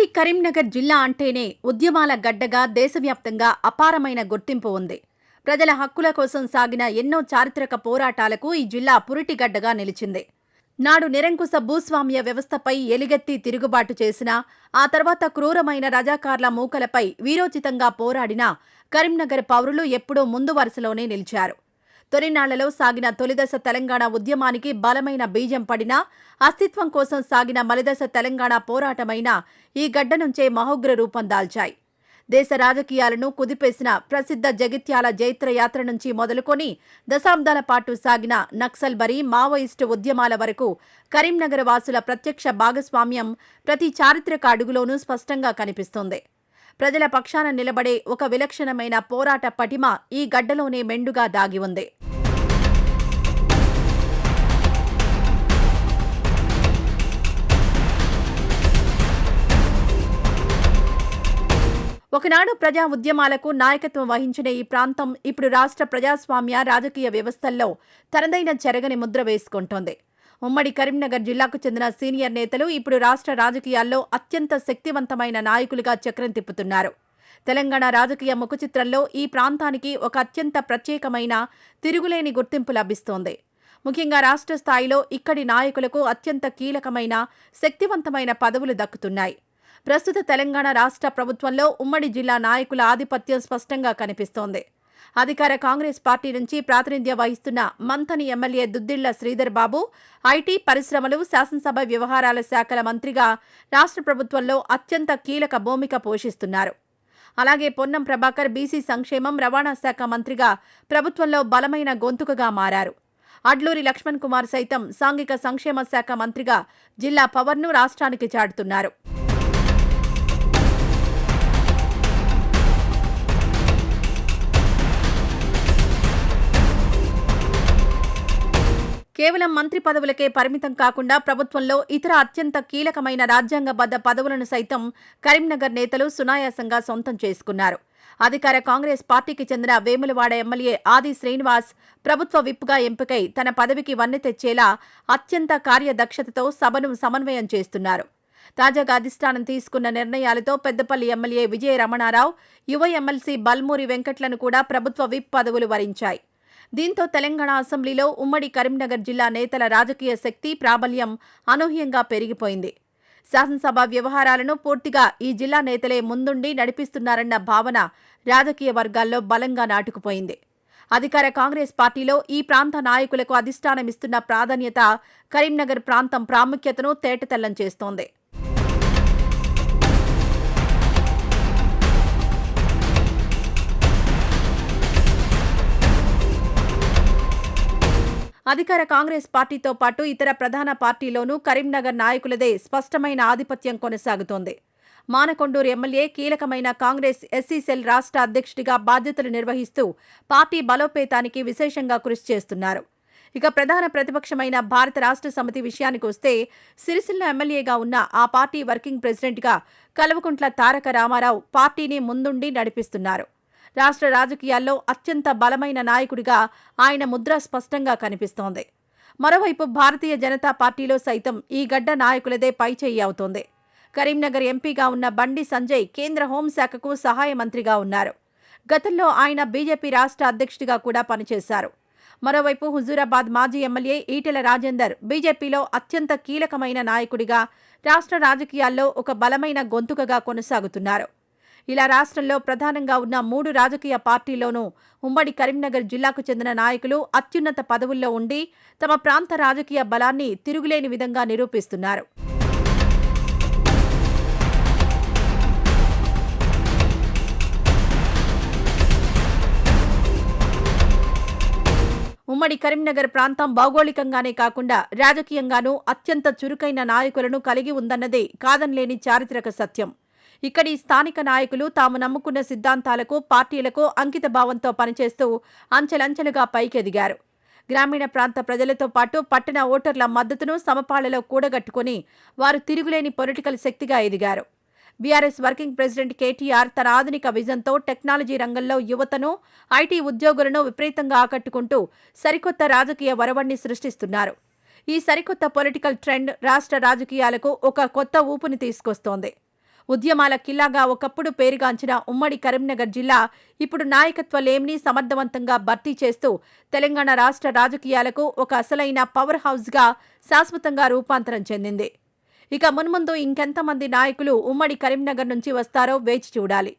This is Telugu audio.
ఉమ్మడి కరీంనగర్ జిల్లా అంటేనే ఉద్యమాల గడ్డగా దేశవ్యాప్తంగా అపారమైన గుర్తింపు ఉంది. ప్రజల హక్కుల కోసం సాగిన ఎన్నో చారిత్రక పోరాటాలకు ఈ జిల్లా పురిటిగడ్డగా నిలిచింది. నాడు నిరంకుశ భూస్వామ్య వ్యవస్థపై ఎలుగెత్తి తిరుగుబాటు చేసిన, ఆ తర్వాత క్రూరమైన రజాకార్ల మూకలపై వీరోచితంగా పోరాడిన కరీంనగర్ పౌరులు ఎప్పుడూ ముందు వరుసలోనే నిలిచారు. తొలినాళ్లలో సాగిన తొలిదశ తెలంగాణ ఉద్యమానికి బలమైన బీజం పడినా, అస్తిత్వం కోసం సాగిన మలిదశ తెలంగాణ పోరాటమైన ఈ గడ్డ నుంచే మహోగ్ర రూపం దాల్చాయి. దేశ రాజకీయాలను కుదిపేసిన ప్రసిద్ధ జగిత్యాల జైత్రయాత్ర నుంచి మొదలుకొని దశాబ్దాల పాటు సాగిన నక్సల్బరీ, మావోయిస్టు ఉద్యమాల వరకు కరీంనగర్ వాసుల ప్రత్యక్ష భాగస్వామ్యం ప్రతి చారిత్రక అడుగులోనూ స్పష్టంగా కనిపిస్తోంది. ప్రజల పక్షాన నిలబడే ఒక విలక్షణమైన పోరాట పటిమ ఈ గడ్డలోనే మెండుగా దాగి ఉంది. ఒకనాడు ప్రజా ఉద్యమాలకు నాయకత్వం వహించిన ఈ ప్రాంతం ఇప్పుడు రాష్ట్ర ప్రజాస్వామ్య రాజకీయ వ్యవస్థల్లో తనదైన చెరగని ముద్ర వేసుకుంటోంది. ఉమ్మడి కరీంనగర్ జిల్లాకు చెందిన సీనియర్ నేతలు ఇప్పుడు రాష్ట్ర రాజకీయాల్లో అత్యంత శక్తివంతమైన నాయకులుగా చక్రం తిప్పుతున్నారు. తెలంగాణ రాజకీయ ముఖచిత్రంలో ఈ ప్రాంతానికి ఒక అత్యంత ప్రత్యేకమైన, తిరుగులేని గుర్తింపు లభిస్తోంది. ముఖ్యంగా రాష్ట్ర స్థాయిలో ఇక్కడి నాయకులకు అత్యంత కీలకమైన, శక్తివంతమైన పదవులు దక్కుతున్నాయి. ప్రస్తుత తెలంగాణ రాష్ట్ర ప్రభుత్వంలో ఉమ్మడి జిల్లా నాయకుల ఆధిపత్యం స్పష్టంగా కనిపిస్తోంది. అధికార కాంగ్రెస్ పార్టీ నుంచి ప్రాతినిధ్యం వహిస్తున్న మంథని ఎమ్మెల్యే దుద్దిళ్ల శ్రీధర్ బాబు ఐటీ, పరిశ్రమలు, శాసనసభ వ్యవహారాల శాఖల మంత్రిగా రాష్ట్ర ప్రభుత్వంలో అత్యంత కీలక భూమిక పోషిస్తున్నారు. అలాగే పొన్నం ప్రభాకర్ బీసీ సంక్షేమం, రవాణా శాఖ మంత్రిగా ప్రభుత్వంలో బలమైన గొంతుకగా మారారు. అడ్లూరి లక్ష్మణ్ కుమార్ సైతం సాంఘిక సంక్షేమ శాఖ మంత్రిగా జిల్లా పవర్ను రాష్ట్రానికి చాటుతున్నారు. కేవలం మంత్రి పదవులకే పరిమితం కాకుండా ప్రభుత్వంలో ఇతర అత్యంత కీలకమైన రాజ్యాంగబద్ధ పదవులను సైతం కరీంనగర్ నేతలు సునాయాసంగా సొంతం చేసుకున్నారు. అధికార కాంగ్రెస్ పార్టీకి చెందిన వేములవాడ ఎమ్మెల్యే ఆది శ్రీనివాస్ ప్రభుత్వ విప్గా ఎంపికై తన పదవికి వన్నె తెచ్చేలా అత్యంత కార్యదక్షతతో సభను సమన్వయం చేస్తున్నారు. తాజాగా అధిష్టానం తీసుకున్న నిర్ణయాలతో పెద్దపల్లి ఎమ్మెల్యే విజయ రమణారావు, యువ ఎమ్మెల్సీ బల్మూరి వెంకట్లను కూడా ప్రభుత్వ విప్ పదవులు వరించాయి. దీంతో తెలంగాణ అసెంబ్లీలో ఉమ్మడి కరీంనగర్ జిల్లా నేతల రాజకీయ శక్తి, ప్రాబల్యం అనూహ్యంగా పెరిగిపోయింది. శాసనసభ వ్యవహారాలను పూర్తిగా ఈ జిల్లా నేతలే ముందుండి నడిపిస్తున్నారన్న భావన రాజకీయ వర్గాల్లో బలంగా నాటుకుపోయింది. అధికార కాంగ్రెస్ పార్టీలో ఈ ప్రాంత నాయకులకు అధిష్టానమిస్తున్న ప్రాధాన్యత కరీంనగర్ ప్రాంతం ప్రాముఖ్యతను తేటతెల్లం చేస్తోంది. అధికార కాంగ్రెస్ పార్టీతో పాటు ఇతర ప్రధాన పార్టీలోనూ కరీంనగర్ నాయకులదే స్పష్టమైన ఆధిపత్యం కొనసాగుతోంది. మానకొండూరు ఎమ్మెల్యే కీలకమైన కాంగ్రెస్ ఎస్సీ సెల్ రాష్ట్ర అధ్యక్షుడిగా బాధ్యతలు నిర్వహిస్తూ పార్టీ బలోపేతానికి విశేషంగా కృషి చేస్తున్నారు. ఇక ప్రధాన ప్రతిపక్షమైన భారత రాష్ట్ర సమితి విషయానికి వస్తే సిరిసిల్ల ఎమ్మెల్యేగా ఉన్న ఆ పార్టీ వర్కింగ్ ప్రెసిడెంట్గా కల్వకుంట్ల తారక రామారావు పార్టీని ముందుండి నడిపిస్తున్నారు. రాష్ట్ర రాజకీయాల్లో అత్యంత బలమైన నాయకుడిగా ఆయన ముద్ర స్పష్టంగా కనిపిస్తోంది. మరోవైపు భారతీయ జనతా పార్టీలో సైతం ఈ గడ్డ నాయకులదే పైచేయి అవుతోంది. కరీంనగర్ ఎంపీగా ఉన్న బండి సంజయ్ కేంద్ర హోంశాఖకు సహాయ మంత్రిగా ఉన్నారు. గతంలో ఆయన బీజేపీ రాష్ట్ర అధ్యక్షుడిగా కూడా పనిచేశారు. మరోవైపు హుజూరాబాద్ మాజీ ఎమ్మెల్యే ఈటెల రాజేందర్ బీజేపీలో అత్యంత కీలకమైన నాయకుడిగా రాష్ట్ర రాజకీయాల్లో ఒక బలమైన గొంతుకగా కొనసాగుతున్నారు. ఇలా రాష్ట్రంలో ప్రధానంగా ఉన్న 3 రాజకీయ పార్టీల్లోనూ ఉమ్మడి కరీంనగర్ జిల్లాకు చెందిన నాయకులు అత్యున్నత పదవుల్లో ఉండి తమ ప్రాంత రాజకీయ బలాన్ని తిరుగులేని విధంగా నిరూపిస్తున్నారు. ఉమ్మడి కరీంనగర్ ప్రాంతం భౌగోళికంగానే కాకుండా రాజకీయంగానూ అత్యంత చురుకైన నాయకులను కలిగి ఉందన్నదే కాదనలేని చారిత్రక సత్యం. ఇక్కడి స్థానిక నాయకులు తాము నమ్ముకున్న సిద్ధాంతాలకు, పార్టీలకు అంకిత భావంతో పనిచేస్తూ అంచెలంచెలుగా పైకెదిగారు. గ్రామీణ ప్రాంత ప్రజలతో పాటు పట్టణ ఓటర్ల మద్దతును సమపాళ్లలో కూడగట్టుకుని వారు తిరుగులేని పొలిటికల్ శక్తిగా ఎదిగారు. బీఆర్ఎస్ వర్కింగ్ ప్రెసిడెంట్ కేటీఆర్ తన ఆధునిక విజన్తో టెక్నాలజీ రంగంలో యువతను, ఐటీ ఉద్యోగులను విపరీతంగా ఆకట్టుకుంటూ సరికొత్త రాజకీయ వరవడిని సృష్టిస్తున్నారు. ఈ సరికొత్త పొలిటికల్ ట్రెండ్ రాష్ట్ర రాజకీయాలకు ఒక కొత్త ఊపుని తీసుకొస్తోంది. ఉద్యమాల కిల్లాగా ఒకప్పుడు పేరుగాంచిన ఉమ్మడి కరీంనగర్ జిల్లా ఇప్పుడు నాయకత్వ లేమిని సమర్థవంతంగా భర్తీ చేస్తూ తెలంగాణ రాష్ట్ర రాజకీయాలకు ఒక అసలైన పవర్ హౌస్గా శాశ్వతంగా రూపాంతరం చెందింది. ఇక మున్ముందు ఇంకెంతమంది నాయకులు ఉమ్మడి కరీంనగర్ నుంచి వస్తారో వేచి చూడాలి.